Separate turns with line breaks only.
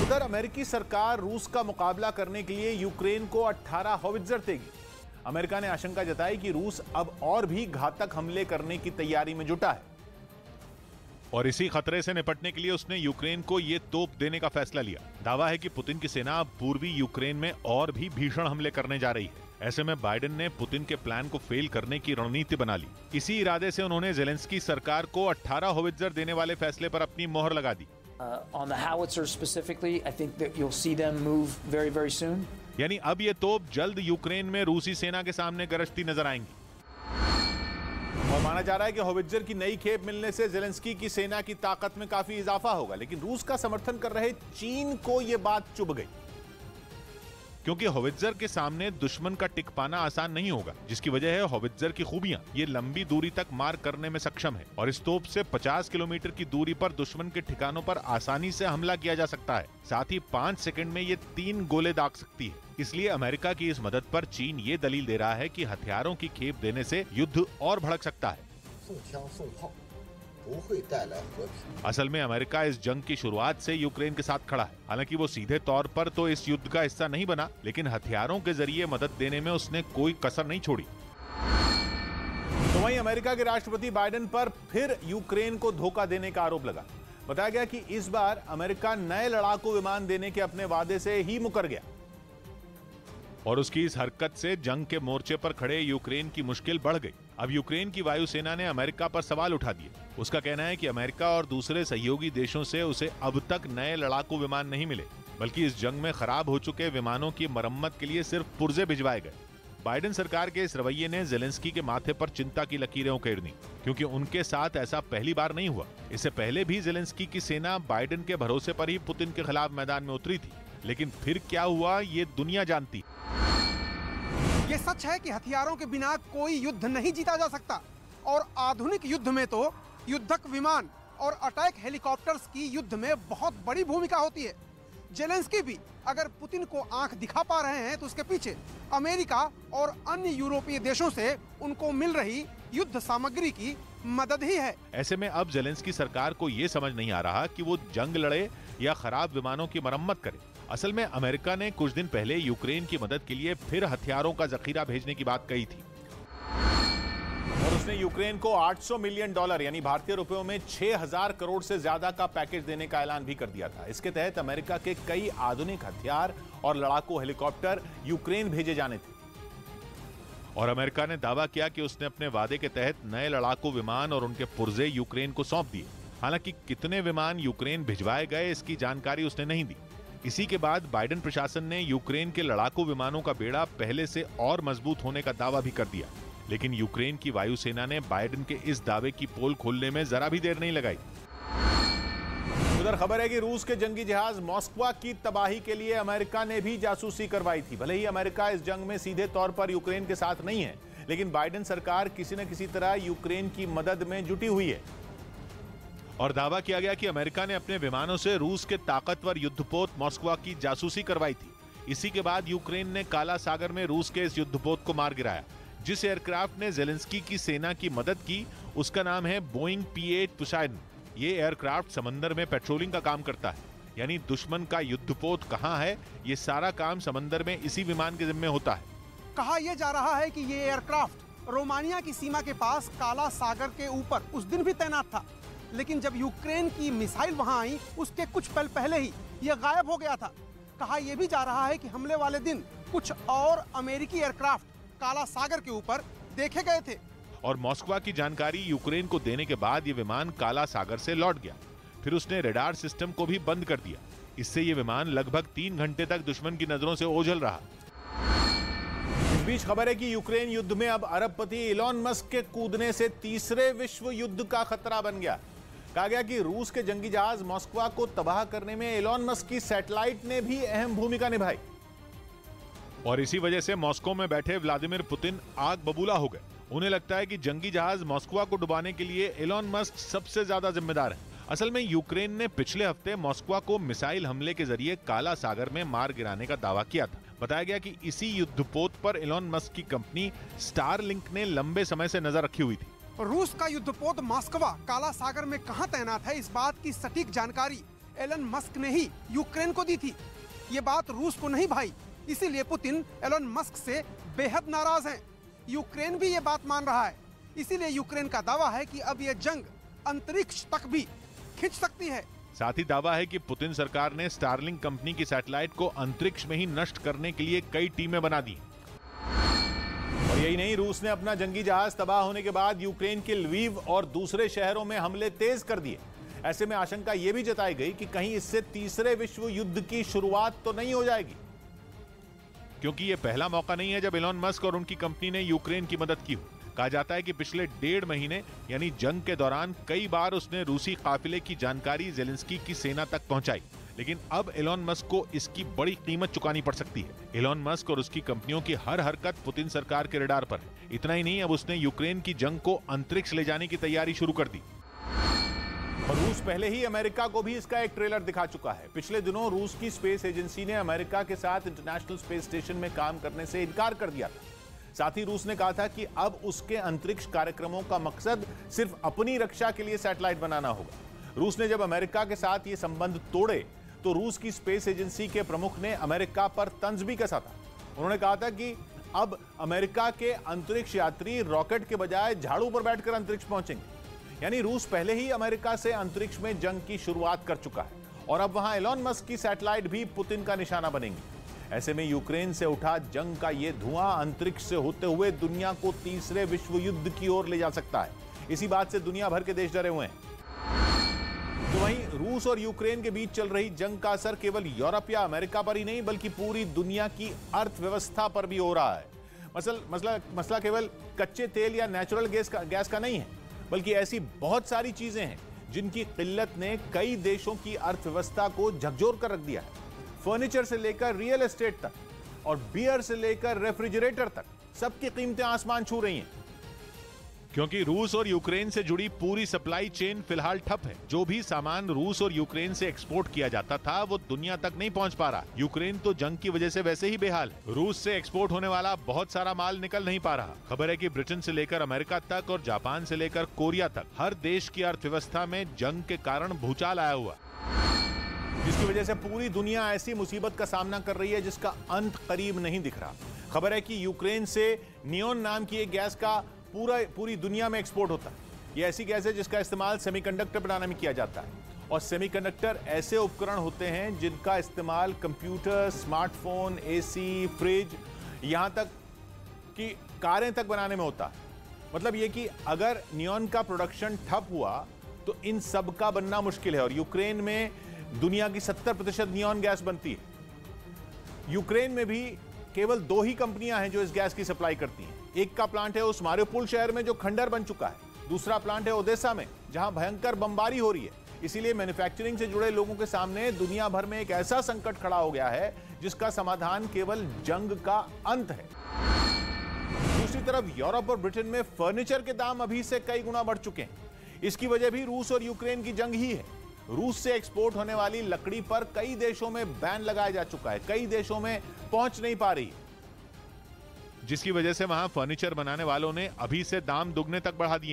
उधर अमेरिकी सरकार रूस का मुकाबला करने के लिए यूक्रेन को 18 हॉवित्जर देगी। अमेरिका ने आशंका जताई कि रूस अब और भी घातक हमले करने की तैयारी में जुटा है और इसी खतरे से निपटने के लिए उसने यूक्रेन को ये तोप देने का फैसला लिया। दावा है कि पुतिन की सेना अब पूर्वी यूक्रेन में और भी भीषण हमले करने जा रही है। ऐसे में बाइडेन ने पुतिन के प्लान को फेल करने की रणनीति बना ली। इसी इरादे से उन्होंने ज़ेलेंस्की सरकार को 18 हॉवित्जर देने वाले फैसले पर अपनी मोहर लगा दी।
On the howitzers specifically, I think that you'll see them move very, very soon.
यानी अब ये तोप जल्द यूक्रेन में रूसी सेना के सामने गरजती नजर आएंगी और माना जा रहा है कि हॉवित्जर की नई खेप मिलने से ज़ेलेंस्की की सेना की ताकत में काफी इजाफा होगा। लेकिन रूस का समर्थन कर रहे चीन को यह बात चुभ गई, क्योंकि हॉवित्जर के सामने दुश्मन का टिक पाना आसान नहीं होगा, जिसकी वजह है हॉवित्जर की खूबियां। ये लंबी दूरी तक मार करने में सक्षम है और इस तोप से 50 किलोमीटर की दूरी पर दुश्मन के ठिकानों पर आसानी से हमला किया जा सकता है। साथ ही 5 सेकंड में ये 3 गोले दाग सकती है। इसलिए अमेरिका की इस मदद पर चीन ये दलील दे रहा है कि हथियारों की खेप देने से युद्ध और भड़क सकता है। असल में अमेरिका इस जंग की शुरुआत से यूक्रेन के साथ खड़ा है। हालांकि वो सीधे तौर पर तो इस युद्ध का हिस्सा नहीं बना, लेकिन हथियारों के जरिए मदद देने में उसने कोई कसर नहीं छोड़ी। तो वहीं अमेरिका के राष्ट्रपति बाइडेन पर फिर यूक्रेन को धोखा देने का आरोप लगा। बताया गया कि इस बार अमेरिका नए लड़ाकू विमान देने के अपने वादे से ही मुकर गया और उसकी इस हरकत से जंग के मोर्चे पर खड़े यूक्रेन की मुश्किल बढ़ गई। अब यूक्रेन की वायुसेना ने अमेरिका पर सवाल उठा दिए। उसका कहना है कि अमेरिका और दूसरे सहयोगी देशों से उसे अब तक नए लड़ाकू विमान नहीं मिले, बल्कि इस जंग में खराब हो चुके विमानों की मरम्मत के लिए सिर्फ पुर्जे भिजवाए गए। बाइडेन सरकार के इस रवैये ने ज़ेलेंस्की के माथे पर चिंता की लकीरें उकेर दी, क्योंकि उनके साथ ऐसा पहली बार नहीं हुआ। इससे पहले भी ज़ेलेंस्की की सेना बाइडेन के भरोसे पर ही पुतिन के खिलाफ मैदान में उतरी थी, लेकिन फिर क्या हुआ ये दुनिया जानती।
ये सच है कि हथियारों के बिना कोई युद्ध नहीं जीता जा सकता और आधुनिक युद्ध में तो युद्धक विमान और अटैक हेलीकॉप्टर्स की युद्ध में बहुत बड़ी भूमिका होती है। ज़ेलेंस्की भी अगर पुतिन को आंख दिखा पा रहे हैं तो उसके पीछे अमेरिका और अन्य यूरोपीय देशों से उनको मिल रही युद्ध सामग्री की मदद ही है।
ऐसे में अब ज़ेलेंस्की सरकार को ये समझ नहीं आ रहा कि वो जंग लड़े या खराब विमानों की मरम्मत करे। असल में अमेरिका ने कुछ दिन पहले यूक्रेन की मदद के लिए फिर हथियारों का जखीरा भेजने की बात कही थी और उसने यूक्रेन को $800 मिलियन यानी भारतीय रुपयों में 6000 करोड़ से ज्यादा का पैकेज देने का ऐलान भी कर दिया था। इसके तहत अमेरिका के कई आधुनिक हथियार और लड़ाकू हेलीकॉप्टर यूक्रेन भेजे जाने थे और अमेरिका ने दावा किया कि उसने अपने वादे के तहत नए लड़ाकू विमान और उनके पुर्जे यूक्रेन को सौंप दिए। हालांकि कितने विमान यूक्रेन भिजवाए गए इसकी जानकारी उसने नहीं दी। इसी के बाद बाइडेन प्रशासन ने यूक्रेन के लड़ाकू विमानों का बेड़ा पहले से और मजबूत होने का दावा भी कर दिया, लेकिन यूक्रेन की वायुसेना ने बाइडेन के इस दावे की पोल खोलने में जरा भी देर नहीं लगाई। उधर खबर है कि रूस के जंगी जहाज मॉस्को की तबाही के लिए अमेरिका ने भी जासूसी करवाई थी। भले ही अमेरिका इस जंग में सीधे तौर पर यूक्रेन के साथ नहीं है, लेकिन बाइडेन सरकार किसी न किसी तरह यूक्रेन की मदद में जुटी हुई है और दावा किया गया कि अमेरिका ने अपने विमानों से रूस के ताकतवर युद्धपोत मॉस्को की जासूसी करवाई थी। इसी के बाद यूक्रेन ने काला सागर में रूस के इस युद्धपोत को मार गिराया। जिस एयरक्राफ्ट ने ज़ेलेंस्की की सेना की मदद की उसका नाम है बोइंग P-8 पोसाइडन। ये एयरक्राफ्ट समंदर में पेट्रोलिंग का काम करता है, यानी दुश्मन का युद्धपोत कहां है ये सारा काम समंदर में इसी विमान के जिम्मे होता है।
कहा यह जा रहा है कि ये एयरक्राफ्ट रोमानिया की सीमा के पास काला सागर के ऊपर उस दिन भी तैनात था, लेकिन जब यूक्रेन की मिसाइल वहां आई उसके कुछ पल पहले ही यह गायब हो गया था। कहा यह भी जा रहा है कि हमले वाले दिन कुछ और अमेरिकी एयरक्राफ्ट काला सागर के ऊपर देखे गए थे
और मॉस्को की जानकारी यूक्रेन को देने के बाद यह विमान काला सागर से लौट गया। फिर उसने रडार सिस्टम को भी बंद कर दिया। इससे यह विमान लगभग 3 घंटे तक दुश्मन की नजरों से ओझल रहा। इस बीच खबर है कि यूक्रेन युद्ध में अब अरबपति इलॉन मस्क के कूदने से तीसरे विश्व युद्ध का खतरा बन गया। कहा गया कि रूस के जंगी जहाज मॉस्को को तबाह करने में इलॉन मस्क की सैटेलाइट ने भी अहम भूमिका निभाई और इसी वजह से मॉस्को में बैठे व्लादिमीर पुतिन आग बबूला हो गए। उन्हें लगता है कि जंगी जहाज मॉस्को को डुबाने के लिए इलॉन मस्क सबसे ज्यादा जिम्मेदार है। असल में यूक्रेन ने पिछले हफ्ते मॉस्को को मिसाइल हमले के जरिए काला सागर में मार गिराने का दावा किया था। बताया गया कि इसी युद्धपोत पर इलॉन मस्क की कंपनी स्टारलिंक ने लंबे समय से नजर रखी हुई थी।
रूस का युद्धपोत मॉस्को काला सागर में कहां तैनात है, इस बात की सटीक जानकारी एलन मस्क ने ही यूक्रेन को दी थी। ये बात रूस को नहीं भाई, इसीलिए पुतिन एलन मस्क से बेहद नाराज हैं। यूक्रेन भी ये बात मान रहा है, इसीलिए यूक्रेन का दावा है कि अब ये जंग अंतरिक्ष तक भी खिंच सकती है।
साथ ही दावा है कि पुतिन सरकार ने स्टारलिंक कंपनी की सैटेलाइट को अंतरिक्ष में ही नष्ट करने के लिए कई टीमें बना दी।
और यही नहीं, रूस ने अपना जंगी जहाज तबाह होने के बाद यूक्रेन के लवीव और दूसरे शहरों में हमले तेज कर दिए। ऐसे में आशंका यह भी जताई गई कि कहीं इससे तीसरे विश्व युद्ध की शुरुआत तो नहीं हो जाएगी,
क्योंकि यह पहला मौका नहीं है जब एलन मस्क और उनकी कंपनी ने यूक्रेन की मदद की हो। कहा जाता है कि पिछले 1.5 महीने यानी जंग के दौरान कई बार उसने रूसी काफिले की जानकारी जेलेंस्की की सेना तक पहुंचाई, लेकिन अब एलन मस्क को इसकी बड़ी कीमत चुकानी पड़ सकती है। एलन मस्क और उसकी कंपनियों की हर हरकत पुतिन सरकार के रडार पर है। इतना ही नहीं, अब उसने यूक्रेन की जंग को अंतरिक्ष ले जाने की तैयारी शुरू कर दी।
और रूस पहले ही अमेरिका को भी इसका एक ट्रेलर दिखा चुका है। पिछले दिनों रूस की स्पेस एजेंसी ने अमेरिका के साथ इंटरनेशनल स्पेस स्टेशन में काम करने से इनकार कर दिया था। साथ ही रूस ने कहा था कि अब उसके अंतरिक्ष कार्यक्रमों का मकसद सिर्फ अपनी रक्षा के लिए सैटेलाइट बनाना होगा। रूस ने जब अमेरिका के साथ ये संबंध तोड़े तो रूस की स्पेस एजेंसी के प्रमुख ने अमेरिका पर तंज भी कसा था। उन्होंने कहा था कि अब अमेरिका के अंतरिक्ष यात्री रॉकेट के बजाय झाड़ू पर बैठकर अंतरिक्ष पहुंचेंगे। यानी रूस पहले ही अमेरिका से अंतरिक्ष में जंग की शुरुआत कर चुका है और अब वहां एलन मस्क की सैटेलाइट भी पुतिन का निशाना बनेंगी। ऐसे में यूक्रेन से उठा जंग का यह धुआं अंतरिक्ष से होते हुए दुनिया को तीसरे विश्व युद्ध की ओर ले जा सकता है। इसी बात से दुनिया भर के देश डरे हुए हैं। तो वहीं रूस और यूक्रेन के बीच चल रही जंग का असर केवल यूरोप या अमेरिका पर ही नहीं बल्कि पूरी दुनिया की अर्थव्यवस्था पर भी हो रहा है। मसला केवल कच्चे तेल या नेचुरल गैस का नहीं है, बल्कि ऐसी बहुत सारी चीजें हैं जिनकी किल्लत ने कई देशों की अर्थव्यवस्था को झकझोर कर रख दिया है। फर्नीचर से लेकर रियल एस्टेट तक और बियर से लेकर रेफ्रिजरेटर तक सबकी कीमतें आसमान छू रही हैं,
क्योंकि रूस और यूक्रेन से जुड़ी पूरी सप्लाई चेन फिलहाल ठप है। जो भी सामान रूस और यूक्रेन से एक्सपोर्ट किया जाता था वो दुनिया तक नहीं पहुंच पा रहा। यूक्रेन तो जंग की वजह से वैसे ही बेहाल है। रूस से एक्सपोर्ट होने वाला बहुत सारा माल निकल नहीं पा रहा। खबर है कि ब्रिटेन से लेकर अमेरिका तक और जापान से लेकर कोरिया तक हर देश की अर्थव्यवस्था में जंग के कारण भूचाल आया हुआ,
जिसकी वजह से पूरी दुनिया ऐसी मुसीबत का सामना कर रही है जिसका अंत करीब नहीं दिख रहा। खबर है कि यूक्रेन से नियोन नाम की एक गैस का पूरी दुनिया में एक्सपोर्ट होता है। यह ऐसी गैस है जिसका इस्तेमाल सेमीकंडक्टर बनाने में किया जाता है और सेमीकंडक्टर ऐसे उपकरण होते हैं जिनका इस्तेमाल कंप्यूटर, स्मार्टफोन, एसी, फ्रिज, यहां तक कि कारें तक बनाने में होता है। मतलब यह कि अगर नियोन का प्रोडक्शन ठप हुआ तो इन सब का बनना मुश्किल है और यूक्रेन में दुनिया की 70% नियोन गैस बनती है। यूक्रेन में भी केवल 2 ही कंपनियां हैं जो इस गैस की सप्लाई करती हैं। एक का प्लांट है उस मारियोपोल शहर में जो खंडर बन चुका है, दूसरा प्लांट है ओदेसा में जहां भयंकर बमबारी हो रही है। इसीलिए मैन्युफैक्चरिंग से जुड़े लोगों के सामने दुनिया भर में एक ऐसा संकट खड़ा हो गया है जिसका समाधान केवल जंग का अंत है। दूसरी तरफ यूरोप और ब्रिटेन में फर्नीचर के दाम अभी से कई गुना बढ़ चुके हैं। इसकी वजह भी रूस और यूक्रेन की जंग ही है। रूस से एक्सपोर्ट होने वाली लकड़ी पर कई देशों में बैन लगाया जा चुका है, कई देशों में पहुंच नहीं पा रही,
जिसकी वजह से वहां फर्नीचर बनाने वालों ने अभी से दाम दुगने तक बढ़ा दिए।